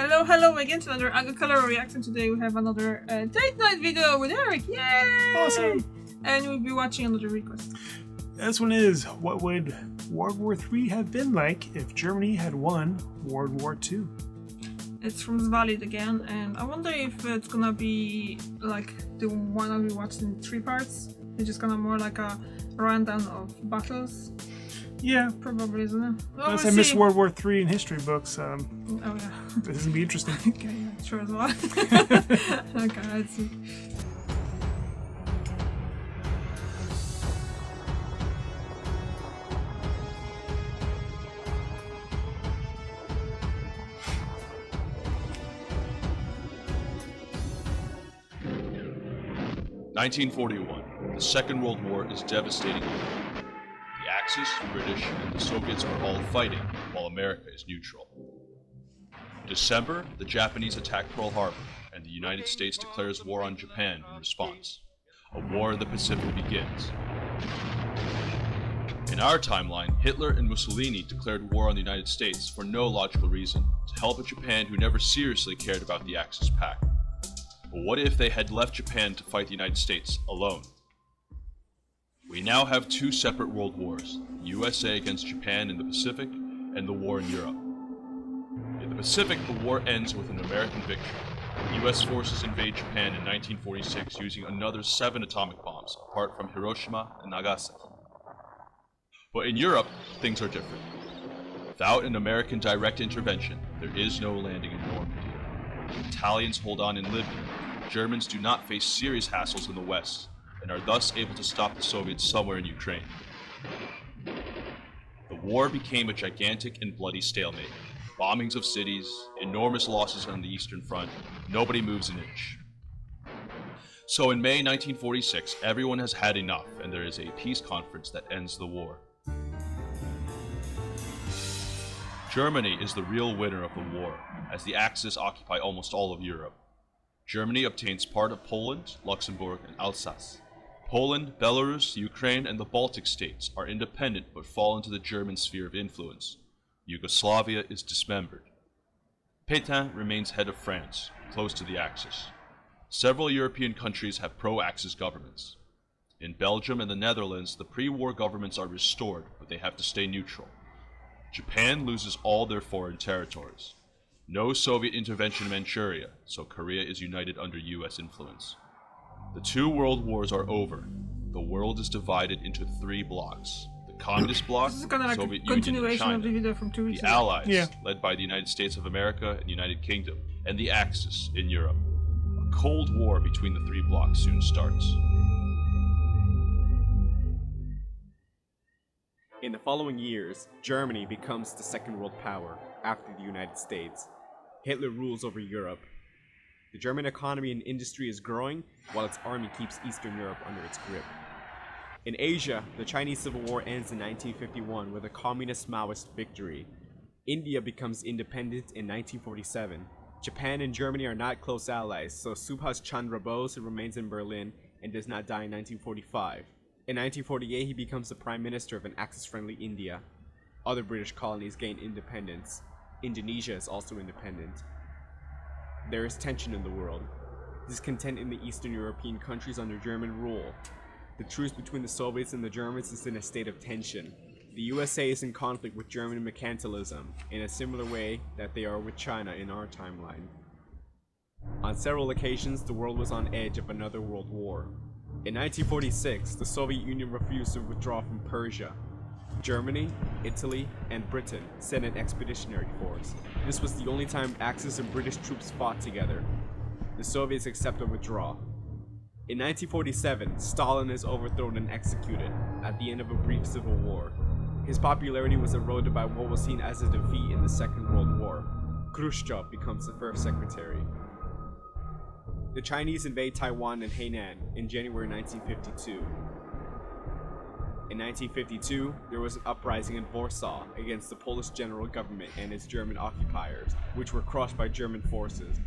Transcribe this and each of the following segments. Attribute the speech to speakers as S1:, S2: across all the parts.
S1: Hello again to another Agricolor reaction. Today we have another date night video with Eric. Yay!
S2: Awesome!
S1: And we'll be watching another request.
S2: This one is, what would World War III have been like if Germany had won World War II?
S1: It's from Valid again, and I wonder if it's gonna be like the one that we watched in 3 parts. It's just gonna more like a rundown of battles.
S2: Yeah.
S1: Probably, isn't it? Well,
S2: Unless
S1: we'll
S2: I missed
S1: see.
S2: World War III in history books.
S1: Oh yeah.
S2: This is gonna be interesting.
S1: Okay, yeah, sure as well. Okay, let's see.
S3: (1941). The Second World War is devastating. The Axis, British, and the Soviets are all fighting, while America is neutral. In December, the Japanese attack Pearl Harbor, and the United States declares war on Japan in response. A war in the Pacific begins. In our timeline, Hitler and Mussolini declared war on the United States for no logical reason, to help a Japan who never seriously cared about the Axis pact. But what if they had left Japan to fight the United States alone? We now have 2 separate world wars, the USA against Japan in the Pacific, and the war in Europe. In the Pacific, the war ends with an American victory. US forces invade Japan in 1946 using another 7 atomic bombs, apart from Hiroshima and Nagasaki. But in Europe, things are different. Without an American direct intervention, there is no landing in Normandy. The Italians hold on in Libya. Germans do not face serious hassles in the West, and are thus able to stop the Soviets somewhere in Ukraine. The war became a gigantic and bloody stalemate. Bombings of cities, enormous losses on the Eastern Front, nobody moves an inch. So in May 1946, everyone has had enough, and there is a peace conference that ends the war. Germany is the real winner of the war, as the Axis occupy almost all of Europe. Germany obtains part of Poland, Luxembourg, and Alsace. Poland, Belarus, Ukraine, and the Baltic states are independent but fall into the German sphere of influence. Yugoslavia is dismembered. Pétain remains head of France, close to the Axis. Several European countries have pro-Axis governments. In Belgium and the Netherlands, the pre-war governments are restored, but they have to stay neutral. Japan loses all their foreign territories. No Soviet intervention in Manchuria, so Korea is united under US influence. The 2 world wars are over. The world is divided into 3 blocks. The Communist Bloc,
S1: This is kind of like
S3: Soviet
S1: a
S3: Union and
S1: continuation of
S3: China,
S1: the video from 2 weeks
S3: the
S1: ago.
S3: Allies, led by the United States of America and United Kingdom, and the Axis in Europe. A Cold War between the 3 blocs soon starts.
S4: In the following years, Germany becomes the second world power after the United States. Hitler rules over Europe. The German economy and industry is growing, while its army keeps Eastern Europe under its grip. In Asia, the Chinese Civil War ends in 1951 with a communist-Maoist victory. India becomes independent in 1947. Japan and Germany are not close allies, so Subhas Chandra Bose remains in Berlin and does not die in 1945. In 1948, he becomes the Prime Minister of an Axis-friendly India. Other British colonies gain independence. Indonesia is also independent. There is tension in the world. Discontent in the Eastern European countries under German rule. The truce between the Soviets and the Germans is in a state of tension. The USA is in conflict with German mercantilism, in a similar way that they are with China in our timeline. On several occasions, the world was on edge of another world war. In 1946, the Soviet Union refused to withdraw from Persia. Germany, Italy, and Britain sent an expeditionary force. This was the only time Axis and British troops fought together. The Soviets accept a withdrawal. In 1947, Stalin is overthrown and executed at the end of a brief civil war. His popularity was eroded by what was seen as a defeat in the Second World War. Khrushchev becomes the first secretary. The Chinese invade Taiwan and Hainan in January 1952. In 1952, there was an uprising in Warsaw against the Polish general government and its German occupiers, which were crushed by German forces.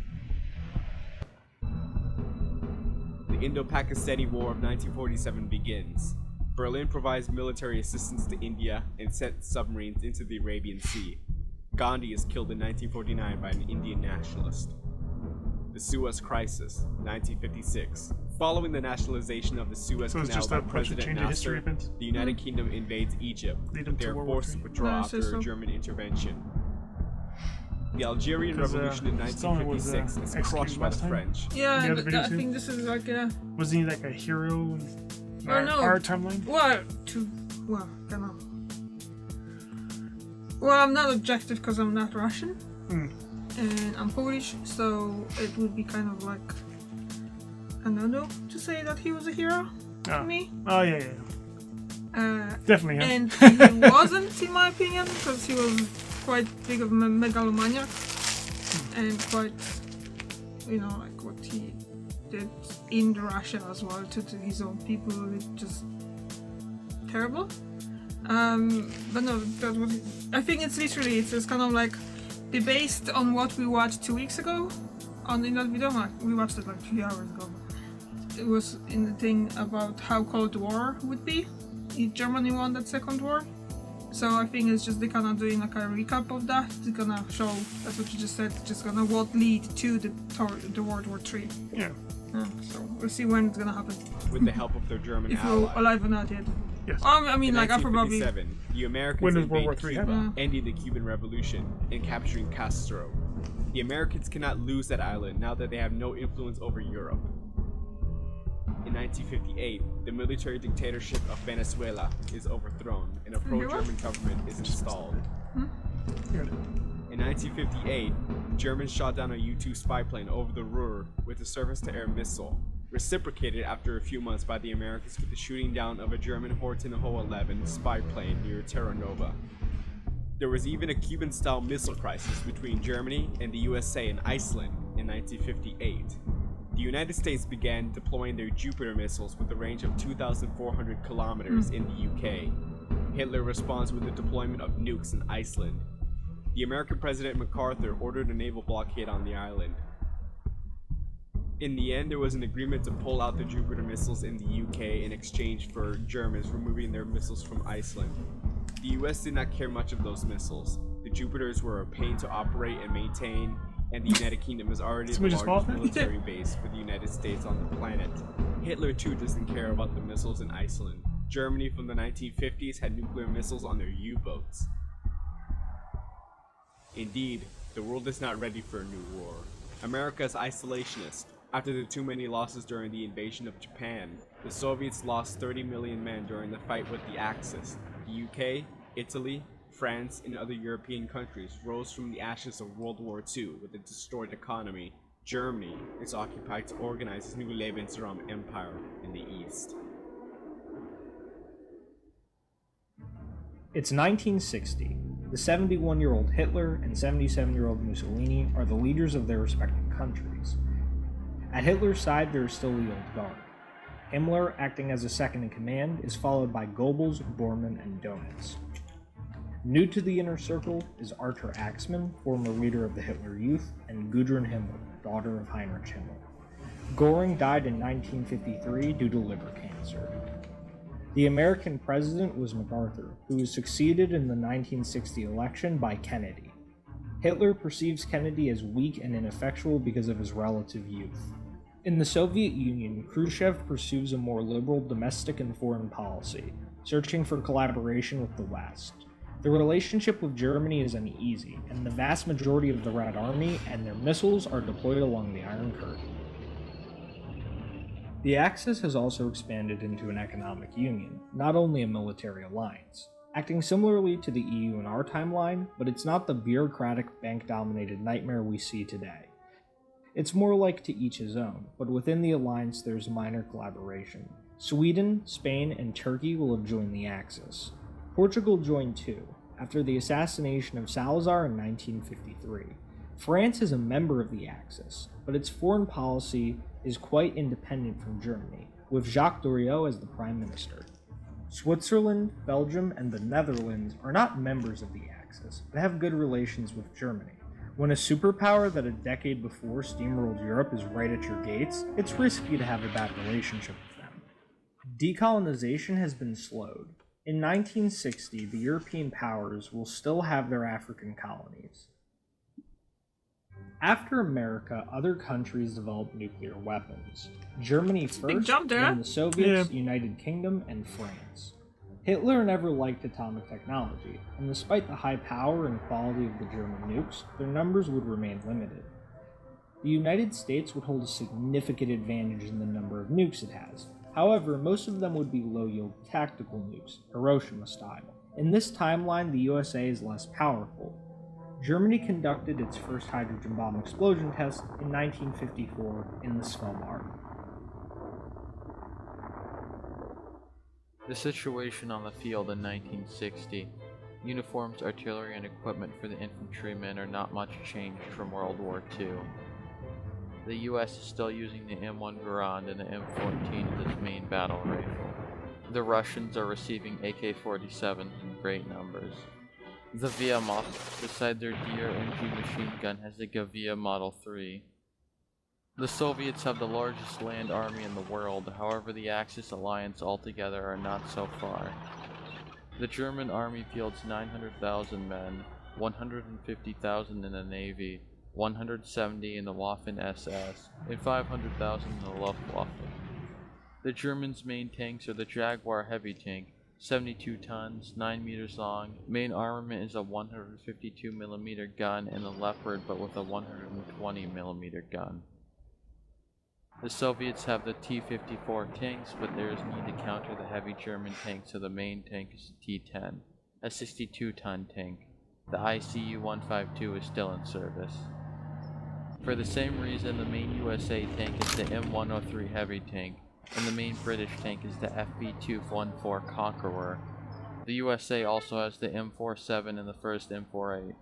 S4: The Indo-Pakistani War of 1947 begins. Berlin provides military assistance to India and sent submarines into the Arabian Sea. Gandhi is killed in 1949 by an Indian nationalist. The Suez Crisis, 1956. Following the nationalization of the Suez
S2: So it's
S4: Canal
S2: just
S4: by
S2: that bunch of
S4: President
S2: change of history
S4: Nasser,
S2: events.
S4: the United Kingdom invades Egypt.
S2: Lead up
S4: They
S2: to
S4: are
S2: World War
S4: forced to
S2: III.
S4: withdraw
S1: Yeah, I say
S4: after
S1: so.
S4: a German intervention. The Algerian
S2: 'Cause,
S4: Revolution in
S2: Stalin was,
S4: 1956 is
S2: executed
S4: crushed by the
S2: last time.
S4: French.
S1: Yeah,
S2: The other
S1: but
S2: video
S1: I
S2: too?
S1: think this is like a
S2: Wasn't he like a hero in
S1: no.
S2: our timeline?
S1: Well, I'm not objective because I'm not Russian
S2: Hmm.
S1: and I'm Polish, so it would be kind of like a no-no to say that he was a hero to
S2: Oh.
S1: me.
S2: Oh yeah. Definitely him.
S1: And he wasn't, in my opinion, because he was quite big of a megalomaniac and quite, like what he did in Russia as well to his own people. It's just terrible. But no, that was. I think it's literally it's just kind of like based on what we watched 2 weeks ago in that video. We watched it like 3 hours ago. It was in the thing about how Cold War would be if Germany won that second war. So I think it's just they kind of doing like a recap of that. They're gonna show, that's what you just said, just gonna what lead to the World War III.
S2: Yeah.
S1: So we'll see when it's gonna happen.
S4: With the help of their German
S1: If
S4: ally.
S1: you're alive or not yet.
S2: Yes.
S1: I mean,
S4: In
S1: like I probably.
S4: 1957, the Americans
S2: When does World
S4: invade
S2: War III
S4: Cuba,
S1: happen?
S4: ending the Cuban Revolution and capturing Castro. The Americans cannot lose that island now that they have no influence over Europe. In 1958, the military dictatorship of Venezuela is overthrown and a pro-German government is installed.
S2: Good.
S4: In 1958, the Germans shot down a U-2 spy plane over the Ruhr with a surface-to-air missile, reciprocated after a few months by the Americans with the shooting down of a German Horten Ho 11 spy plane near Terra Nova. There was even a Cuban-style missile crisis between Germany and the USA and Iceland in 1958. The United States began deploying their Jupiter missiles with a range of 2,400 kilometers in the UK. Hitler responds with the deployment of nukes in Iceland. The American President MacArthur ordered a naval blockade on the island. In the end, there was an agreement to pull out the Jupiter missiles in the UK in exchange for Germans removing their missiles from Iceland. The US did not care much of those missiles. The Jupiters were a pain to operate and maintain, and the United Kingdom is already the
S2: Somebody just
S4: largest
S2: fall?
S4: military base for the United States on the planet. Hitler too doesn't care about the missiles in Iceland. Germany from the 1950s had nuclear missiles on their U-boats. Indeed, the world is not ready for a new war. America is isolationist. After the too many losses during the invasion of Japan, the Soviets lost 30 million men during the fight with the Axis. The UK, Italy, France, and other European countries rose from the ashes of World War II with a destroyed economy. Germany is occupied to organize its new Lebensraum empire in the East.
S5: It's 1960. The 71-year-old Hitler and 77-year-old Mussolini are the leaders of their respective countries. At Hitler's side, there is still the old guard. Himmler, acting as a second-in-command, is followed by Goebbels, Bormann, and Dönitz. New to the inner circle is Arthur Axmann, former leader of the Hitler Youth, and Gudrun Himmler, daughter of Heinrich Himmler. Göring died in 1953 due to liver cancer. The American president was MacArthur, who was succeeded in the 1960 election by Kennedy. Hitler perceives Kennedy as weak and ineffectual because of his relative youth. In the Soviet Union, Khrushchev pursues a more liberal domestic and foreign policy, searching for collaboration with the West. The relationship with Germany is uneasy, and the vast majority of the Red Army and their missiles are deployed along the Iron Curtain. The Axis has also expanded into an economic union, not only a military alliance, acting similarly to the EU in our timeline, but it's not the bureaucratic, bank-dominated nightmare we see today. It's more like to each his own, but within the alliance there's minor collaboration. Sweden, Spain, and Turkey will have joined the Axis. Portugal joined too, after the assassination of Salazar in 1953. France is a member of the Axis, but its foreign policy is quite independent from Germany, with Jacques Doriot as the Prime Minister. Switzerland, Belgium, and the Netherlands are not members of the Axis, but have good relations with Germany. When a superpower that a decade before steamrolled Europe is right at your gates, it's risky to have a bad relationship with them. Decolonization has been slowed. In 1960, the European powers will still have their African colonies. After America, other countries developed nuclear weapons. Germany first,
S1: jump there.
S5: then the Soviets,
S2: Yeah.
S5: United Kingdom, and France. Hitler never liked atomic technology, and despite the high power and quality of the German nukes, their numbers would remain limited. The United States would hold a significant advantage in the number of nukes it has. However, most of them would be low-yield tactical nukes, Hiroshima style. In this timeline, the USA is less powerful. Germany conducted its first hydrogen bomb explosion test in 1954 in the Svalbard.
S6: The situation on the field in 1960. Uniforms, artillery, and equipment for the infantrymen are not much changed from World War II. The US is still using the M1 Garand and the M14 as its main battle rifle. The Russians are receiving AK-47s in great numbers. The Wehrmacht, beside their DRMG machine gun, has the Gavia Model 3. The Soviets have the largest land army in the world, however the Axis alliance altogether are not so far. The German army fields 900,000 men, 150,000 in the Navy, 170 in the Waffen-SS, and 500,000 in the Luftwaffe. The Germans' main tanks are the Jaguar heavy tank, 72 tons, 9 meters long. Main armament is a 152mm gun and the Leopard, but with a 120mm gun. The Soviets have the T-54 tanks, but there is need to counter the heavy German tanks, so the main tank is the T-10, a 62-ton tank. The ICU-152 is still in service. For the same reason, the main USA tank is the M103 heavy tank, and the main British tank is the FB214 Conqueror. The USA also has the M47 and the first M48.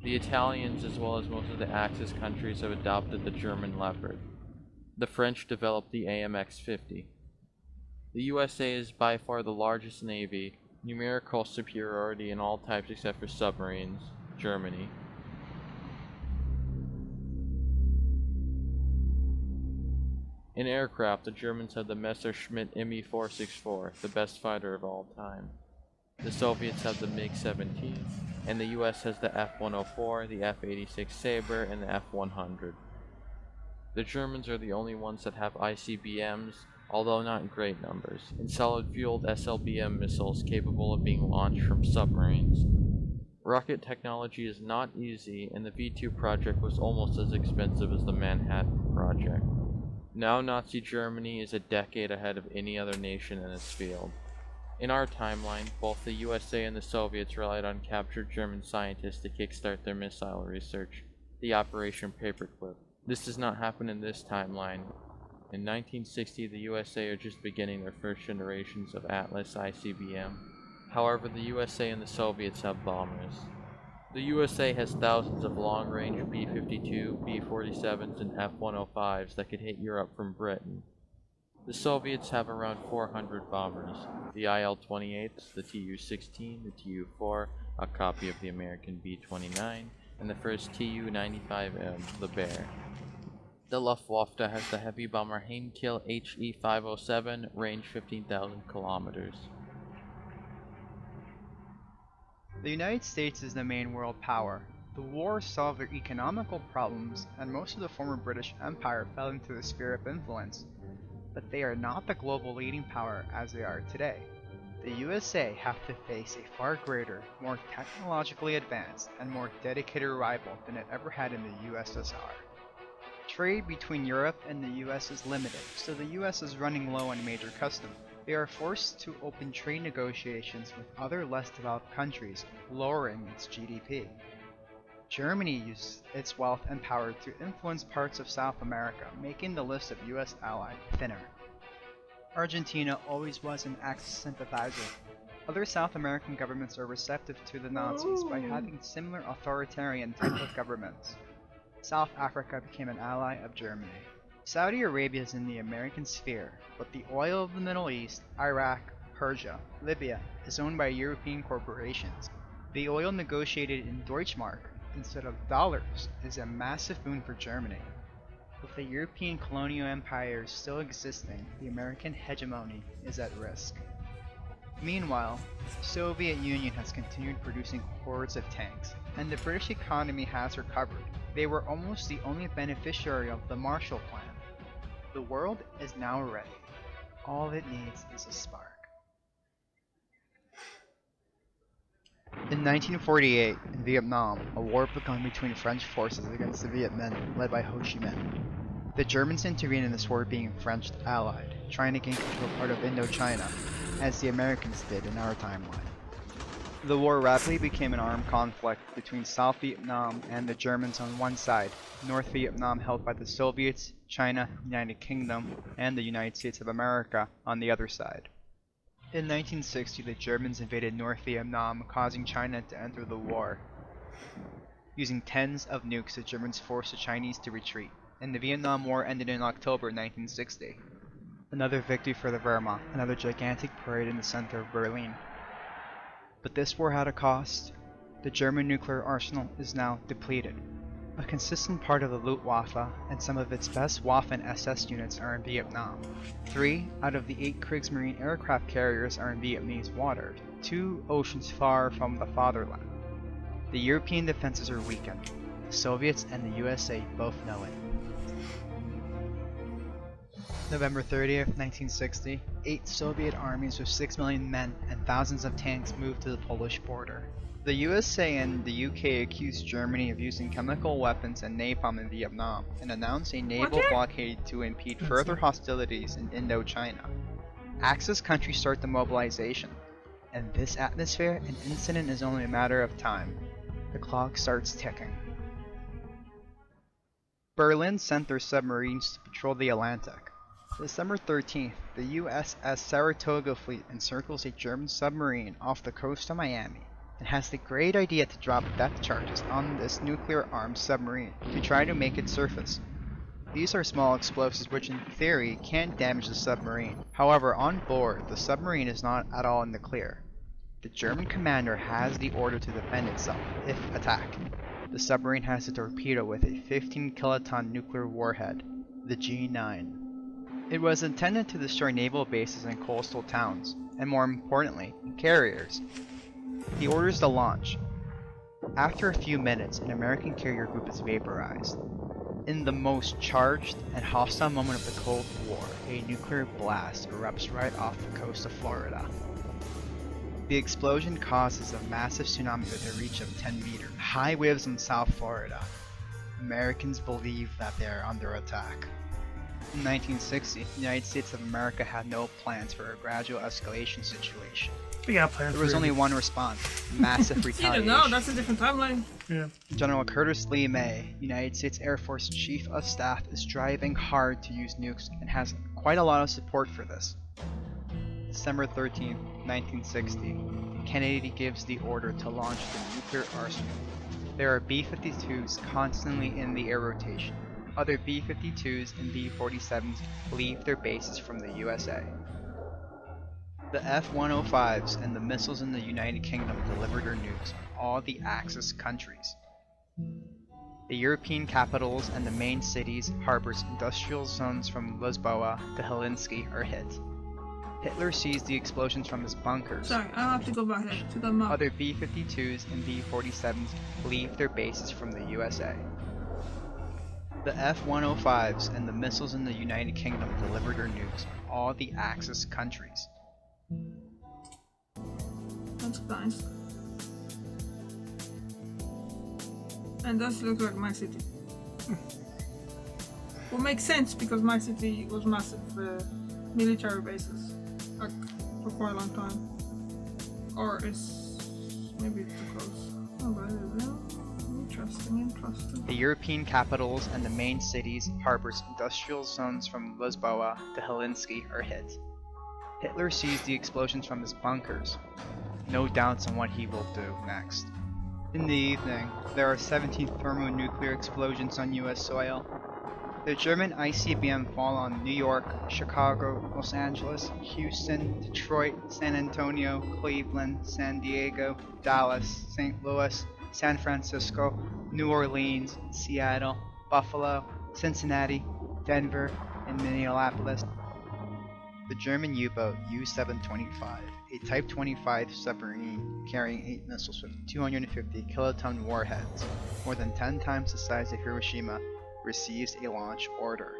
S6: The Italians, as well as most of the Axis countries, have adopted the German Leopard. The French developed the AMX-50. The USA is by far the largest navy, numerical superiority in all types except for submarines, Germany. In aircraft, the Germans have the Messerschmitt Me-464, the best fighter of all time. The Soviets have the MiG-17, and the US has the F-104, the F-86 Sabre, and the F-100. The Germans are the only ones that have ICBMs, although not in great numbers, and solid-fueled SLBM missiles capable of being launched from submarines. Rocket technology is not easy, and the V2 project was almost as expensive as the Manhattan Project. Now Nazi Germany is a decade ahead of any other nation in this field. In our timeline, both the USA and the Soviets relied on captured German scientists to kickstart their missile research, the Operation Paperclip. This does not happen in this timeline. In 1960, the USA are just beginning their first generations of Atlas ICBM. However, the USA and the Soviets have bombers. The USA has thousands of long-range B-52, B-47s, and F-105s that could hit Europe from Britain. The Soviets have around 400 bombers, the IL-28s, the Tu-16, the Tu-4, a copy of the American B-29, and the first Tu-95M, the Bear. The Luftwaffe has the heavy bomber Heinkel HE-507, range 15,000 kilometers.
S7: The United States is the main world power. The war solved their economical problems, and most of the former British Empire fell into the sphere of influence. But they are not the global leading power as they are today. The USA have to face a far greater, more technologically advanced, and more dedicated rival than it ever had in the USSR. Trade between Europe and the US is limited, so the US is running low on major customs. They are forced to open trade negotiations with other less developed countries, lowering its GDP. Germany uses its wealth and power to influence parts of South America, making the list of US allies thinner. Argentina always was an Axis sympathizer. Other South American governments are receptive to the Nazis by having similar authoritarian type of governments. South Africa became an ally of Germany. Saudi Arabia is in the American sphere, but the oil of the Middle East, Iraq, Persia, Libya is owned by European corporations. The oil negotiated in Deutschmark instead of dollars is a massive boon for Germany. With the European colonial empires still existing, the American hegemony is at risk. Meanwhile, the Soviet Union has continued producing hordes of tanks, and the British economy has recovered. They were almost the only beneficiary of the Marshall Plan. The world is now ready. All it needs is a spark. In 1948, in Vietnam, a war began between French forces against the Viet Minh, led by Ho Chi Minh. The Germans intervened in this war being French allied, trying to gain control of part of Indochina, as the Americans did in our timeline. The war rapidly became an armed conflict between South Vietnam and the Germans on one side, North Vietnam held by the Soviets, China, United Kingdom, and the United States of America on the other side. In 1960, the Germans invaded North Vietnam, causing China to enter the war. Using tens of nukes, the Germans forced the Chinese to retreat, and the Vietnam War ended in October 1960. Another victory for the Wehrmacht, another gigantic parade in the center of Berlin. But this war had a cost. The German nuclear arsenal is now depleted. A consistent part of the Luftwaffe and some of its best Waffen-SS units are in Vietnam. 3 out of the 8 Kriegsmarine aircraft carriers are in Vietnamese waters, 2 oceans far from the fatherland. The European defenses are weakened. The Soviets and the USA both know it. November 30th, 1960, 8 Soviet armies with 6 million men and thousands of tanks moved to the Polish border. The USA and the UK accused Germany of using chemical weapons and napalm in Vietnam and announced a naval blockade to impede further hostilities in Indochina. Axis countries start the mobilization. In this atmosphere, an incident is only a matter of time. The clock starts ticking. Berlin sent their submarines to patrol the Atlantic. December 13th, the USS Saratoga fleet encircles a German submarine off the coast of Miami and has the great idea to drop depth charges on this nuclear-armed submarine to try to make it surface. These are small explosives which in theory can't damage the submarine. However, on board, the submarine is not at all in the clear. The German commander has the order to defend itself if attacked. The submarine has a torpedo with a 15-kiloton nuclear warhead, the G9. It was intended to destroy naval bases and coastal towns, and more importantly, carriers. He orders the launch. After a few minutes, an American carrier group is vaporized. In the most charged and hostile moment of the Cold War, a nuclear blast erupts right off the coast of Florida. The explosion causes a massive tsunami with a reach of 10 meters. High waves in South Florida. Americans believe that they are under attack. In 1960, the United States of America had no plans for a gradual escalation situation.
S2: We got plans.
S7: There was only one response: massive retaliation.
S1: No, that's a different timeline.
S2: Yeah.
S7: General Curtis Lee May, United States Air Force Chief of Staff, is driving hard to use nukes and has quite a lot of support for this. December 13, 1960, Kennedy gives the order to launch the nuclear arsenal. There are B-52s constantly in the air rotation. Other B-52s and B-47s leave their bases from the USA. The F-105s and the missiles in the United Kingdom deliver their nukes on all the Axis countries. The European capitals and the main cities, harbors, industrial zones from Lisboa to Helsinki are hit. Hitler sees the explosions from his bunkers.
S1: Sorry, I have to go back to the map.
S7: Other B-52s and B-47s leave their bases from the USA. The F-105s and the missiles in the United Kingdom deliver their nukes on all the Axis countries.
S1: That's nice. And does look like my city. Well, makes sense because my city was massive military bases like, for quite a long time. Or is maybe too close. Oh, but interesting.
S7: The European capitals and the main cities, harbors, industrial zones from Lisboa to Helsinki are hit. Hitler sees the explosions from his bunkers. No doubts on what he will do next. In the evening, there are 17 thermonuclear explosions on US soil. The German ICBM fall on New York, Chicago, Los Angeles, Houston, Detroit, San Antonio, Cleveland, San Diego, Dallas, St. Louis, San Francisco, New Orleans, Seattle, Buffalo, Cincinnati, Denver, and Minneapolis. The German U-boat U-725, a Type 25 submarine carrying 8 missiles with 250 kiloton warheads, more than 10 times the size of Hiroshima, receives a launch order.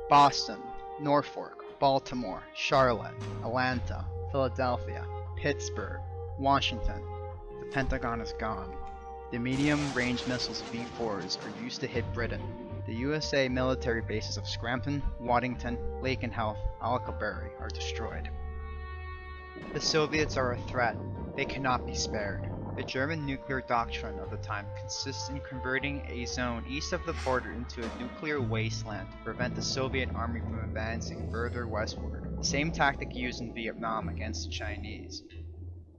S7: Boston, Norfolk, Baltimore, Charlotte, Atlanta, Philadelphia, Pittsburgh, Washington. The Pentagon is gone. The medium-range missiles V4s are used to hit Britain. The USA military bases of Scranton, Waddington, Lakenheath, Alcaberry are destroyed. The Soviets are a threat. They cannot be spared. The German nuclear doctrine of the time consists in converting a zone east of the border into a nuclear wasteland to prevent the Soviet army from advancing further westward. The same tactic used in Vietnam against the Chinese.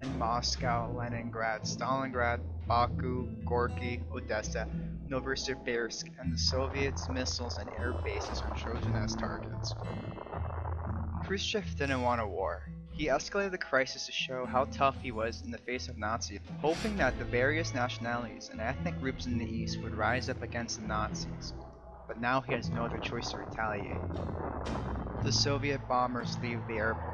S7: In Moscow, Leningrad, Stalingrad, Baku, Gorky, Odessa, Novosibirsk, and the Soviets' missiles and air bases are chosen as targets. Khrushchev didn't want a war. He escalated the crisis to show how tough he was in the face of Nazis, hoping that the various nationalities and ethnic groups in the East would rise up against the Nazis. But now he has no other choice to retaliate. The Soviet bombers leave the airport.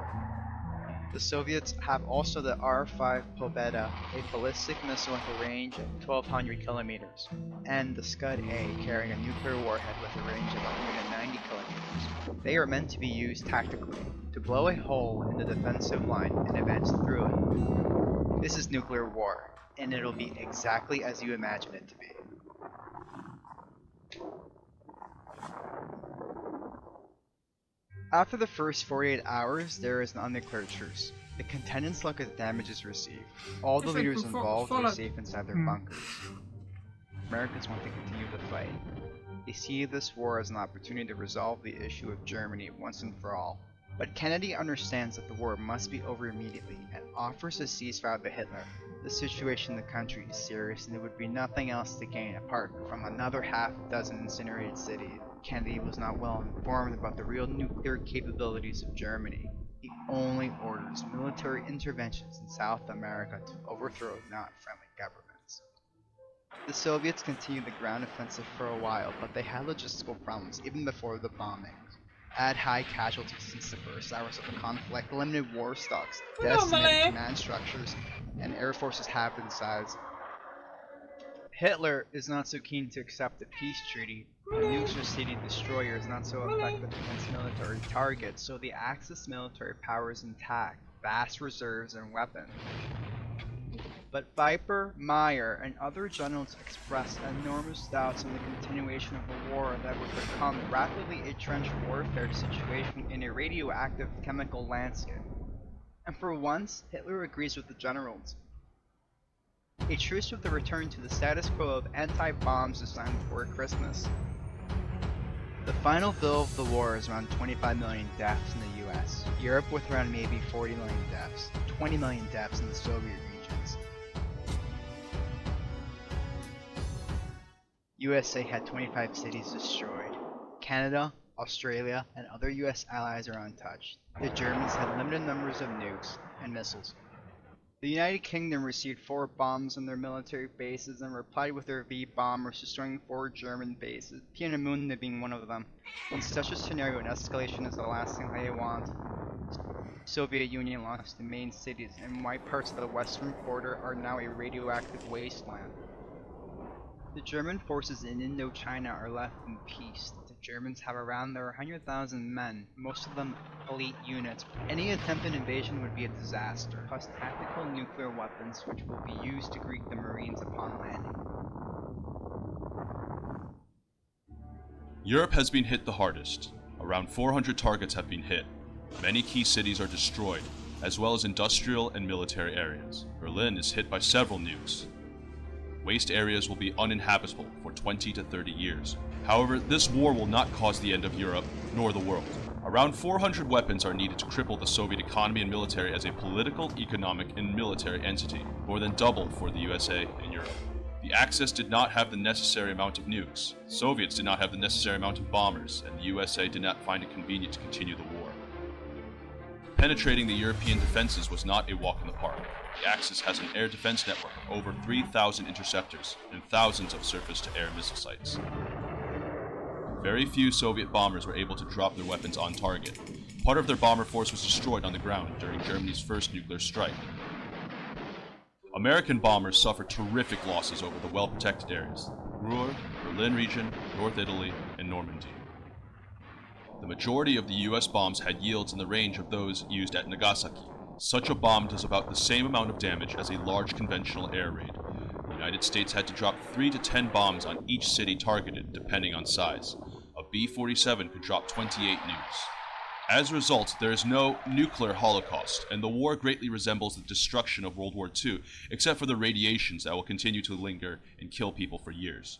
S7: The Soviets have also the R-5 Pobeda, a ballistic missile with a range of 1,200 kilometers, and the Scud-A carrying a nuclear warhead with a range of 190 kilometers. They are meant to be used tactically, to blow a hole in the defensive line and advance through it. This is nuclear war, and it'll be exactly as you imagine it to be. After the first 48 hours, there is an undeclared truce. The contendants look at the damages received. All the leaders involved are safe inside their bunkers. Americans want to continue the fight. They see this war as an opportunity to resolve the issue of Germany once and for all. But Kennedy understands that the war must be over immediately and offers a ceasefire to Hitler. The situation in the country is serious and there would be nothing else to gain apart from another half dozen incinerated cities. Kennedy was not well informed about the real nuclear capabilities of Germany. He only orders military interventions in South America to overthrow not friendly governments. The Soviets continued the ground offensive for a while, but they had logistical problems even before the bombings. Add high casualties since the first hours of the conflict, limited war stocks, decimated command structures, and air forces halved in size. Hitler is not so keen to accept the peace treaty. The nukes are city destroyers not so effective against military targets, so the Axis military power is intact, vast reserves and weapons. But Viper, Meyer, and other generals expressed enormous doubts on the continuation of a war that would become rapidly a trench warfare situation in a radioactive chemical landscape. And for once, Hitler agrees with the generals. A truce with the return to the status quo of anti-bombs is signed before Christmas. The final bill of the war is around 25 million deaths in the US, Europe with around maybe 40 million deaths, 20 million deaths in the Soviet regions. USA had 25 cities destroyed. Canada, Australia, and other US allies are untouched. The Germans had limited numbers of nukes and missiles. The United Kingdom received 4 bombs on their military bases and replied with their V-bombers, destroying 4 German bases, Peenemünde being one of them. In such a scenario, an escalation is the last thing they want. Soviet Union lost the main cities, and wide parts of the western border are now a radioactive wasteland. The German forces in Indochina are left in peace. The Germans have around their 100,000 men, most of them elite units. Any attempted invasion would be a disaster, plus tactical nuclear weapons which will be used to greet the Marines upon landing.
S3: Europe has been hit the hardest. Around 400 targets have been hit. Many key cities are destroyed, as well as industrial and military areas. Berlin is hit by several nukes. Waste areas will be uninhabitable for 20 to 30 years. However, this war will not cause the end of Europe, nor the world. Around 400 weapons are needed to cripple the Soviet economy and military as a political, economic, and military entity, more than double for the USA and Europe. The Axis did not have the necessary amount of nukes, the Soviets did not have the necessary amount of bombers, and the USA did not find it convenient to continue the war. Penetrating the European defenses was not a walk in the park. The Axis has an air defense network of over 3,000 interceptors and thousands of surface-to-air missile sites. Very few Soviet bombers were able to drop their weapons on target. Part of their bomber force was destroyed on the ground during Germany's first nuclear strike. American bombers suffered terrific losses over the well-protected areas: Ruhr, Berlin region, North Italy, and Normandy. The majority of the US bombs had yields in the range of those used at Nagasaki. Such a bomb does about the same amount of damage as a large conventional air raid. The United States had to drop 3 to 10 bombs on each city targeted, depending on size. A B-47 could drop 28 nukes. As a result, there is no nuclear holocaust, and the war greatly resembles the destruction of World War II, except for the radiations that will continue to linger and kill people for years.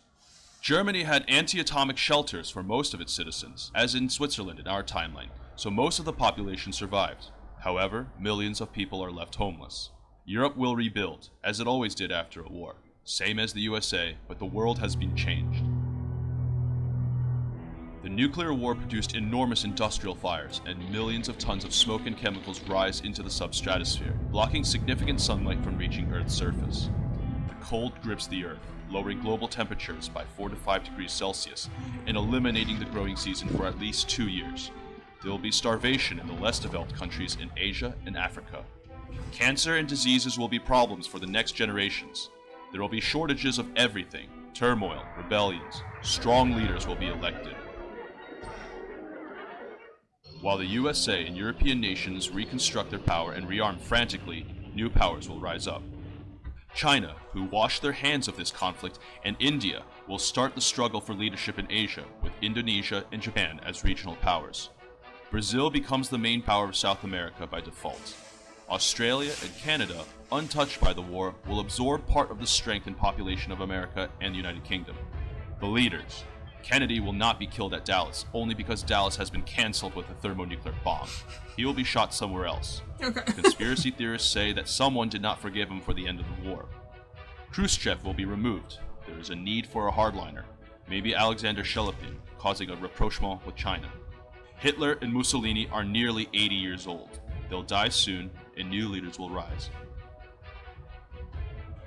S3: Germany had anti-atomic shelters for most of its citizens, as in Switzerland in our timeline, so most of the population survived. However, millions of people are left homeless. Europe will rebuild, as it always did after a war. Same as the USA, but the world has been changed. The nuclear war produced enormous industrial fires, and millions of tons of smoke and chemicals rise into the substratosphere, blocking significant sunlight from reaching Earth's surface. The cold grips the Earth, lowering global temperatures by 4 to 5 degrees Celsius, and eliminating the growing season for at least 2 years. There will be starvation in the less developed countries in Asia and Africa. Cancer and diseases will be problems for the next generations. There will be shortages of everything: turmoil, rebellions. Strong leaders will be elected. While the USA and European nations reconstruct their power and rearm frantically, new powers will rise up. China, who washed their hands of this conflict, and India will start the struggle for leadership in Asia, with Indonesia and Japan as regional powers. Brazil becomes the main power of South America by default. Australia and Canada, untouched by the war, will absorb part of the strength and population of America and the United Kingdom. The leaders. Kennedy will not be killed at Dallas, only because Dallas has been cancelled with a thermonuclear bomb. He will be shot somewhere else.
S1: Okay.
S3: Conspiracy theorists say that someone did not forgive him for the end of the war. Khrushchev will be removed. There is a need for a hardliner, maybe Alexander Shelepin, causing a rapprochement with China. Hitler and Mussolini are nearly 80 years old. They'll die soon, and new leaders will rise.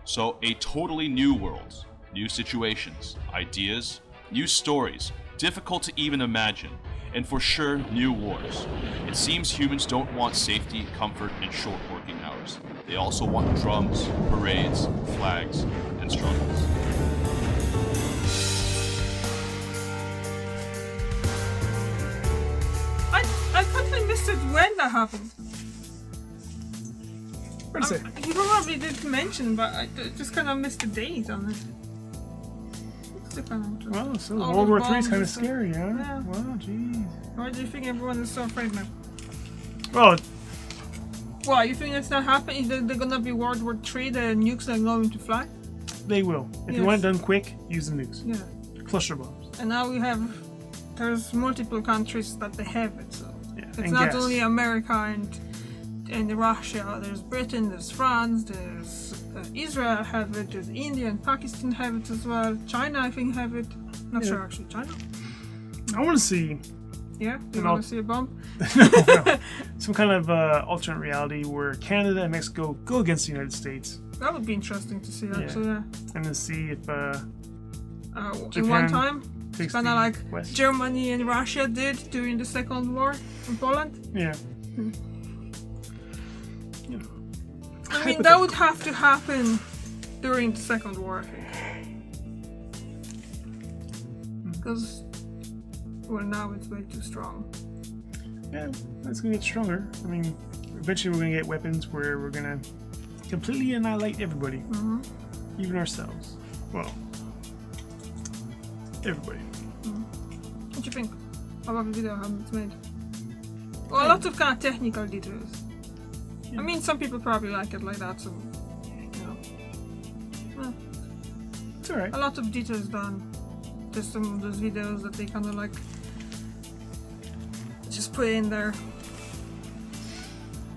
S3: So, a totally new world, new situations, ideas, new stories, difficult to even imagine, and for sure, new wars. It seems humans don't want safety, comfort, and short working hours. They also want drums, parades, flags, and struggles.
S1: I totally missed it when that happened.
S2: What is it?
S1: You probably did mention, but I just kind of missed the date on it. It's kind of interesting.
S2: Well, so
S1: All
S2: World
S1: the
S2: War III is
S1: bombs
S2: kind of
S1: and stuff.
S2: scary, huh?
S1: Yeah.
S2: Wow, jeez.
S1: Why do you think everyone is so afraid now?
S2: Well,
S1: Why, you think it's not happening? They're gonna be World War III, the nukes are going to fly?
S2: they will. If you
S1: Yes.
S2: want it done quick, use the nukes.
S1: Yeah.
S2: Cluster bombs.
S1: And now there's multiple countries that they have it, so.
S2: Yeah.
S1: It's
S2: and
S1: not
S2: gas.
S1: only America and Russia, there's Britain, there's France, there's Israel have it, there's India and Pakistan have it as well. China, I think, have it. Not
S2: Yeah.
S1: sure actually. China?
S2: I want to see
S1: Yeah? You
S2: And
S1: want
S2: I'll-
S1: to see a bomb?
S2: no, some kind of alternate reality where Canada and Mexico go against the United States,
S1: That would be interesting to see, actually, yeah.
S2: and then see if
S1: In
S2: Japan
S1: one time,
S2: takes
S1: kind of
S2: the
S1: like
S2: West.
S1: Germany and Russia did during the Second War in Poland.
S2: Yeah.
S1: I mean, that would have to happen during the Second War, I think. Because, well, now it's way too strong.
S2: Yeah, it's gonna get stronger. I mean, eventually we're gonna get weapons where we're gonna completely annihilate everybody,
S1: Mm-hmm.
S2: even ourselves. Well, everybody.
S1: What do you think about the video, how it's made? Well, a lot of kind of technical details. I mean, some people probably like it like that, so, you know. Well,
S2: It's alright.
S1: a lot of details done. There's some of those videos that they kind of like just put in there.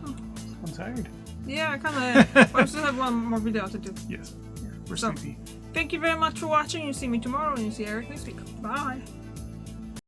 S2: I'm tired.
S1: Yeah, I kind of. I still have one more video to do.
S2: Yes. We're
S1: So-
S2: sleepy.
S1: Thank you very much for watching. You see me tomorrow and you see Eric next week. Bye.